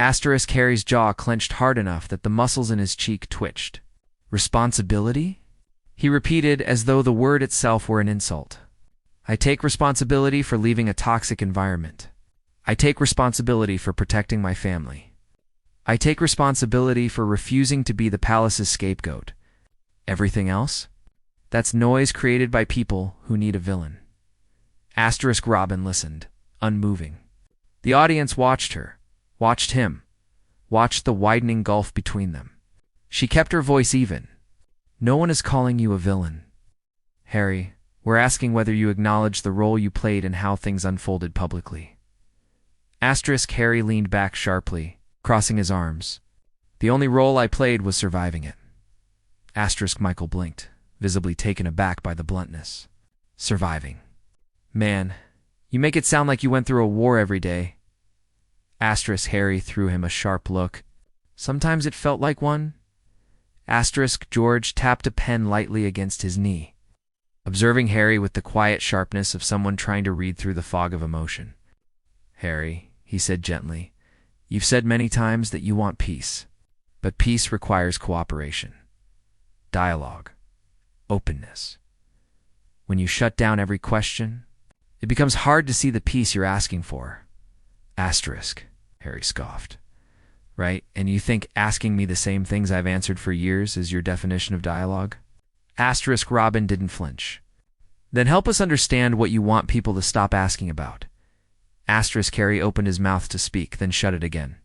Asterisk Harry's jaw clenched hard enough that the muscles in his cheek twitched. Responsibility? He repeated as though the word itself were an insult. I take responsibility for leaving a toxic environment. I take responsibility for protecting my family. I take responsibility for refusing to be the palace's scapegoat. Everything else? That's noise created by people who need a villain. Asterisk Robin listened, unmoving. The audience watched her, watched him, watched the widening gulf between them. She kept her voice even. No one is calling you a villain. Harry, we're asking whether you acknowledge the role you played in how things unfolded publicly. Asterisk Harry leaned back sharply, crossing his arms. The only role I played was surviving it. Asterisk Michael blinked, visibly taken aback by the bluntness. Surviving. Man, you make it sound like you went through a war every day. Asterisk Harry threw him a sharp look. Sometimes it felt like one. Asterisk George tapped a pen lightly against his knee, observing Harry with the quiet sharpness of someone trying to read through the fog of emotion. Harry, he said gently, you've said many times that you want peace, but peace requires cooperation, dialogue, openness. When you shut down every question, it becomes hard to see the peace you're asking for. Asterisk, Harry scoffed. Right, and you think asking me the same things I've answered for years is your definition of dialogue? Asterisk Robin didn't flinch. Then help us understand what you want people to stop asking about. Asterisk Harry opened his mouth to speak, then shut it again.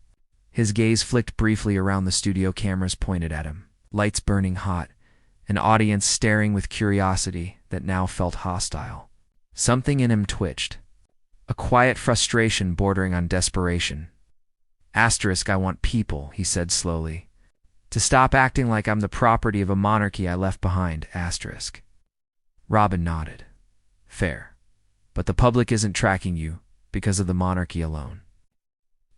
His gaze flicked briefly around the studio cameras pointed at him, lights burning hot, an audience staring with curiosity that now felt hostile. Something in him twitched, a quiet frustration bordering on desperation. Asterisk, I want people, he said slowly, to stop acting like I'm the property of a monarchy I left behind, asterisk. Robin nodded. Fair. But the public isn't tracking you because of the monarchy alone.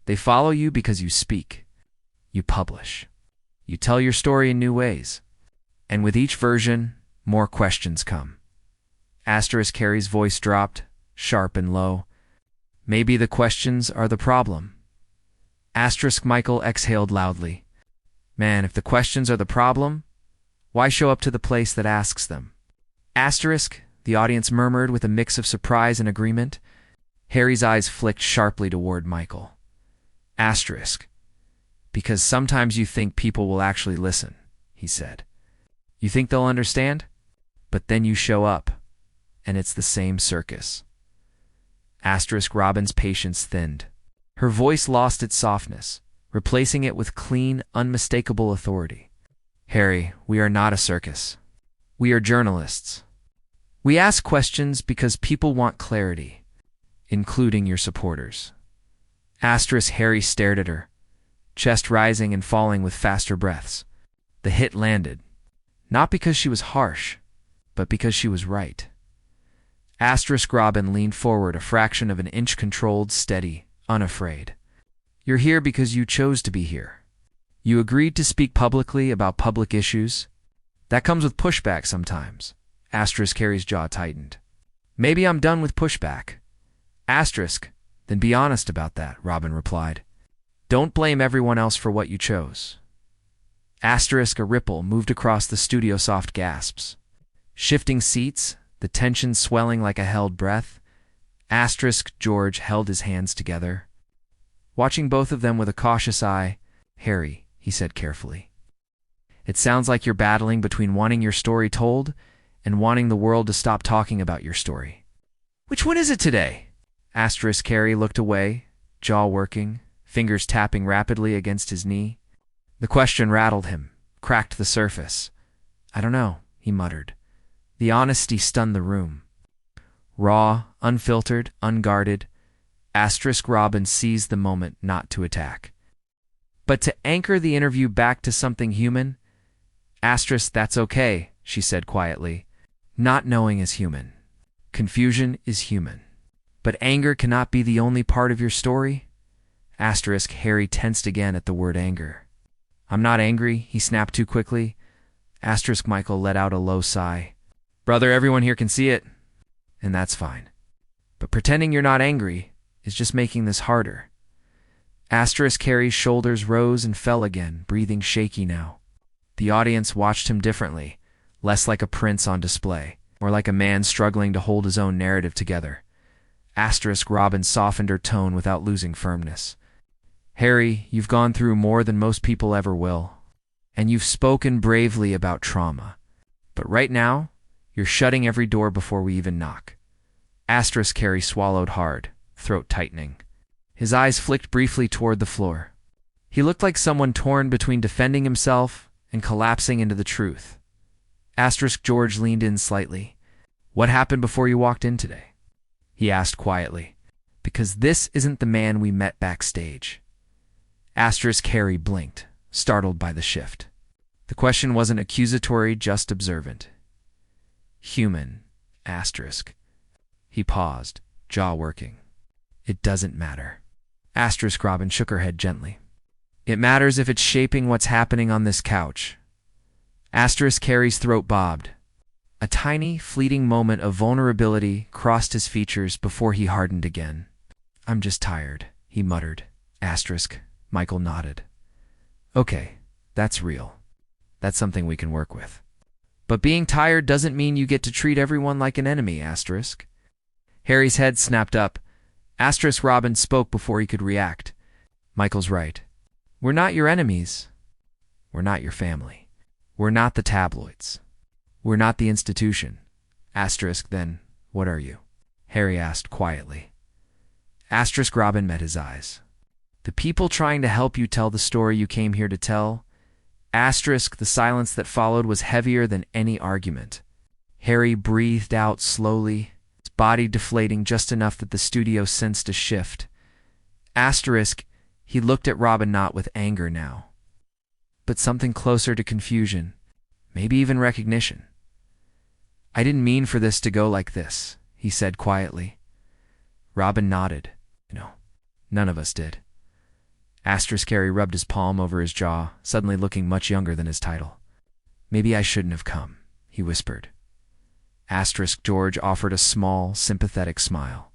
They follow you because you speak. You publish. You tell your story in new ways. And with each version, more questions come. Asterisk Harry's voice dropped, sharp and low. Maybe the questions are the problem. Asterisk Michael exhaled loudly. Man, if the questions are the problem, why show up to the place that asks them? Asterisk, the audience murmured with a mix of surprise and agreement. Harry's eyes flicked sharply toward Michael. Asterisk, because sometimes you think people will actually listen, he said. You think they'll understand? But then you show up, and it's the same circus. Asterisk Robin's patience thinned. Her voice lost its softness, replacing it with clean, unmistakable authority. Harry, we are not a circus. We are journalists. We ask questions because people want clarity, including your supporters. Asterisk Harry stared at her, chest rising and falling with faster breaths. The hit landed, not because she was harsh, but because she was right. Asterisk Robin leaned forward a fraction of an inch, controlled, steady, unafraid. You're here because you chose to be here. You agreed to speak publicly about public issues. That comes with pushback sometimes. Asterisk Harry's jaw tightened. Maybe I'm done with pushback. Asterisk, then be honest about that, Robin replied. Don't blame everyone else for what you chose. Asterisk, a ripple moved across the studio, soft gasps. Shifting seats, the tension swelling like a held breath. Asterisk George held his hands together. Watching both of them with a cautious eye, Harry, he said carefully. It sounds like you're battling between wanting your story told and wanting the world to stop talking about your story. Which one is it today? Asterisk Harry looked away, jaw working, fingers tapping rapidly against his knee. The question rattled him, cracked the surface. I don't know, he muttered. The honesty stunned the room. Raw, unfiltered, unguarded, Asterisk Robin seized the moment not to attack, but to anchor the interview back to something human. Asterisk, that's okay, she said quietly. Not knowing is human. Confusion is human. But anger cannot be the only part of your story. Asterisk Harry tensed again at the word anger. I'm not angry, he snapped too quickly. Asterisk Michael let out a low sigh. Brother, everyone here can see it. And that's fine. But pretending you're not angry is just making this harder. Asterisk Harry's shoulders rose and fell again, breathing shaky now. The audience watched him differently, less like a prince on display, more like a man struggling to hold his own narrative together. Asterisk Robin softened her tone without losing firmness. Harry, you've gone through more than most people ever will, and you've spoken bravely about trauma. But right now, you're shutting every door before we even knock. Asterisk Harry swallowed hard, throat tightening. His eyes flicked briefly toward the floor. He looked like someone torn between defending himself and collapsing into the truth. Asterisk George leaned in slightly. What happened before you walked in today? He asked quietly. Because this isn't the man we met backstage. Asterisk Harry blinked, startled by the shift. The question wasn't accusatory, just observant. Human, asterisk. He paused, jaw working. It doesn't matter. Asterisk Robin shook her head gently. It matters if it's shaping what's happening on this couch. Asterisk Harry's throat bobbed. A tiny, fleeting moment of vulnerability crossed his features before he hardened again. I'm just tired, he muttered. Asterisk. Michael nodded. Okay, that's real. That's something we can work with. But being tired doesn't mean you get to treat everyone like an enemy, asterisk. Harry's head snapped up. Asterisk Robin spoke before he could react. Michael's right. We're not your enemies. We're not your family. We're not the tabloids. We're not the institution. Asterisk, then, what are you? Harry asked quietly. Asterisk Robin met his eyes. The people trying to help you tell the story you came here to tell. Asterisk, the silence that followed was heavier than any argument. Harry breathed out slowly, his body deflating just enough that the studio sensed a shift. Asterisk, he looked at Robin not with anger now, but something closer to confusion, maybe even recognition. I didn't mean for this to go like this, he said quietly. Robin nodded. No, none of us did. Asterisk Harry rubbed his palm over his jaw, suddenly looking much younger than his title. Maybe I shouldn't have come, he whispered. Asterisk George offered a small, sympathetic smile.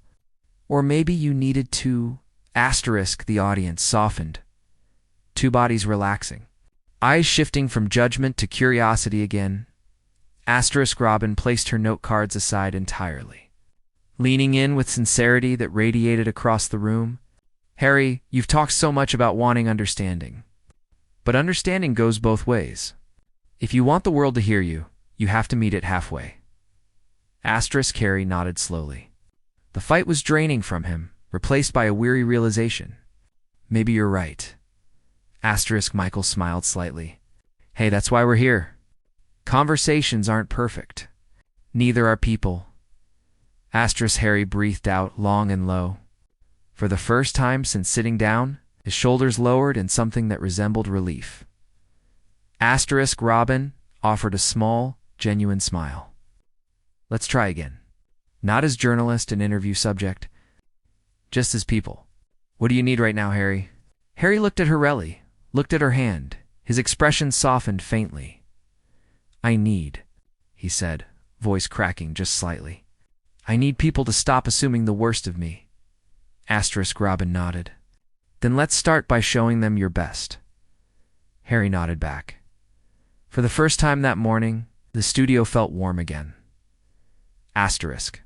Or maybe you needed to... Asterisk, the audience softened. Two bodies relaxing. Eyes shifting from judgment to curiosity again. Asterisk Robin placed her note cards aside entirely. Leaning in with sincerity that radiated across the room, Harry, you've talked so much about wanting understanding. But understanding goes both ways. If you want the world to hear you, you have to meet it halfway. Asterisk Harry nodded slowly. The fight was draining from him, replaced by a weary realization. Maybe you're right. Asterisk Michael smiled slightly. Hey, that's why we're here. Conversations aren't perfect. Neither are people. Asterisk Harry breathed out long and low. For the first time since sitting down, his shoulders lowered in something that resembled relief. Asterisk Robin offered a small, genuine smile. Let's try again. Not as journalist and interview subject, just as people. What do you need right now, Harry? Harry looked at her really, looked at her hand. His expression softened faintly. I need, he said, voice cracking just slightly. I need people to stop assuming the worst of me. Asterisk Robin nodded. Then let's start by showing them your best. Harry nodded back. For the first time that morning, the studio felt warm again. Asterisk.